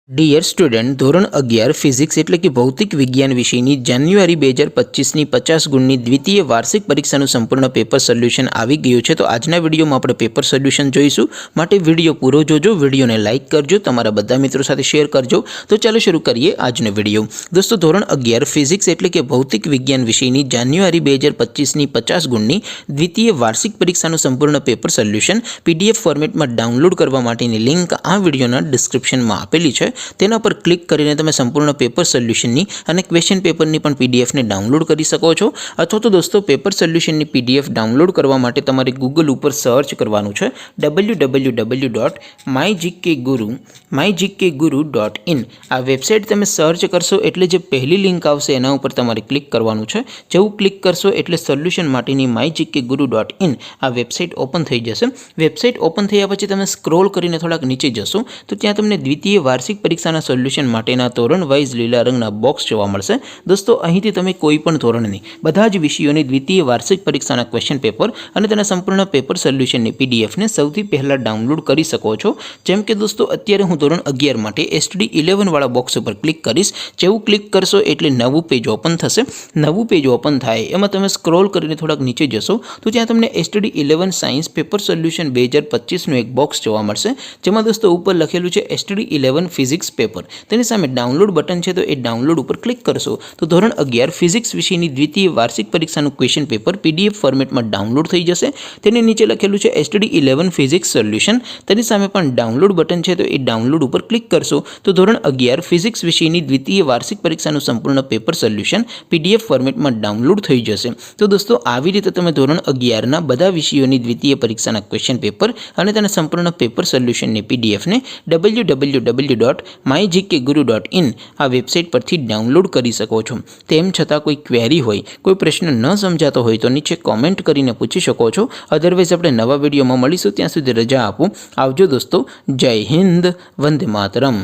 Dear student, ધોરણ 11 physics એટલે કે ભૌતિક વિજ્ઞાન વિષયની જાન્યુઆરી 2025ની 50 ગુણની દ્વિતીય વાર્ષિક પરીક્ષાનું સંપૂર્ણ પેપર સોલ્યુશન આવી ગયું છે। તો આજના વિડીયોમાં આપણે પેપર સોલ્યુશન જોઈશું, માટે વિડીયો પૂરો જોજો, વિડીયોને લાઇક કરજો, તમારા બધા મિત્રો સાથે શેર કરજો। તો ચાલો શરૂ કરીએ આજનો વિડીયો। દોસ્તો, ધોરણ 11 ફિઝિક્સ એટલે કે ભૌતિક વિજ્ઞાન વિષયની જાન્યુઆરી 2025ની 50 ગુણની દ્વિતીય વાર્ષિક પરીક્ષાનું સંપૂર્ણ પેપર સોલ્યુશન PDF ફોર્મેટમાં ડાઉનલોડ કરવા માટેની લિંક આ વિડીયોના ડિસ્ક્રિપ્શનમાં આપેલી છે। તેના પર ક્લિક કરીને તમે સંપૂર્ણ પેપર સોલ્યુશનની અને ક્વેશ્ચન પેપરની પણ પીડીએફને ડાઉનલોડ કરી શકો છો। અથવા તો દોસ્તો, પેપર સોલ્યુશનની પીડીએફ ડાઉનલોડ કરવા માટે તમારે ગૂગલ ઉપર સર્ચ કરવાનું છે www.mygkguru.in। આ વેબસાઇટ તમે સર્ચ કરશો એટલે જે પહેલી લિંક આવશે એના ઉપર તમારે ક્લિક કરવાનું છે। જેવું ક્લિક કરશો એટલે સોલ્યુશન માટેની mygkguru.in આ વેબસાઇટ ઓપન થઈ જશે। વેબસાઇટ ઓપન થયા પછી તમે સ્ક્રોલ કરીને થોડાક નીચે જશો તો ત્યાં તમને દ્વિતીય વાર્ષિક પરીક્ષાના સોલ્યુશન માટેના ધોરણ વાઇઝ લીલા રંગના બોક્સ જોવા મળશે। દોસ્તો, અહીંથી તમે કોઈ પણ ધોરણની બધા જ વિષયોની દ્વિતીય વાર્ષિક પરીક્ષાના ક્વેશ્ચન પેપર અને તેના સંપૂર્ણ પેપર સોલ્યુશનની પીડીએફને સૌથી પહેલાં ડાઉનલોડ કરી શકો છો। જેમ કે દોસ્તો, અત્યારે હું ધોરણ 11 માટે STD 11 વાળા બોક્સ ઉપર ક્લિક કરીશ। જેવું ક્લિક કરશો એટલે નવું પેજ ઓપન થશે। નવું પેજ ઓપન થાય એમાં તમે સ્ક્રોલ કરીને થોડાક નીચે જશો તો ત્યાં તમને STD 11 સાયન્સ પેપર સોલ્યુશન 2025નું એક બોક્સ જોવા મળશે, જેમાં દોસ્તો ઉપર લખેલું છે STD 11 ફિઝિક્સ પેપર। તેની સામે ડાઉનલોડ બટન છે, તો એ ડાઉનલોડ ઉપર ક્લિક કરશો તો ધોરણ 11 ફિઝિક્સ વિષયની દ્વિતીય વાર્ષિક પરીક્ષાનું ક્વેશ્ચન પેપર PDF ફોર્મેટમાં ડાઉનલોડ થઈ જશે। તેની નીચે લખેલું છે STD 11 ફિઝિક્સ સોલ્યુશન, તેની સામે પણ ડાઉનલોડ બટન છે, તો એ ડાઉનલોડ ઉપર ક્લિક કરશો તો ધોરણ 11 ફિઝિક્સ વિષયની દ્વિતીય વાર્ષિક પરીક્ષાનું સંપૂર્ણ પેપર સોલ્યુશન PDF ફોર્મેટમાં ડાઉનલોડ થઈ જશે। તો દોસ્તો, આવી રીતે તમે ધોરણ 11ના બધા વિષયોની દ્વિતીય પરીક્ષાના ક્વેશ્ચન પેપર અને તેના સંપૂર્ણ પેપર સોલ્યુશનની પીડીએફને www.mygkguru.in આ વેબસાઇટ પરથી ડાઉનલોડ કરી શકો છો। તેમ છતાં કોઈ ક્વેરી હોય, કોઈ પ્રશ્ન ન સમજાતો હોય તો નીચે કોમેન્ટ કરીને પૂછી શકો છો। અધરવાઇઝ આપણે નવા વિડીયોમાં મળીશું, ત્યાં સુધી રજા આપો। આવજો દોસ્તો, જય હિન્દ, વંદે માતરમ।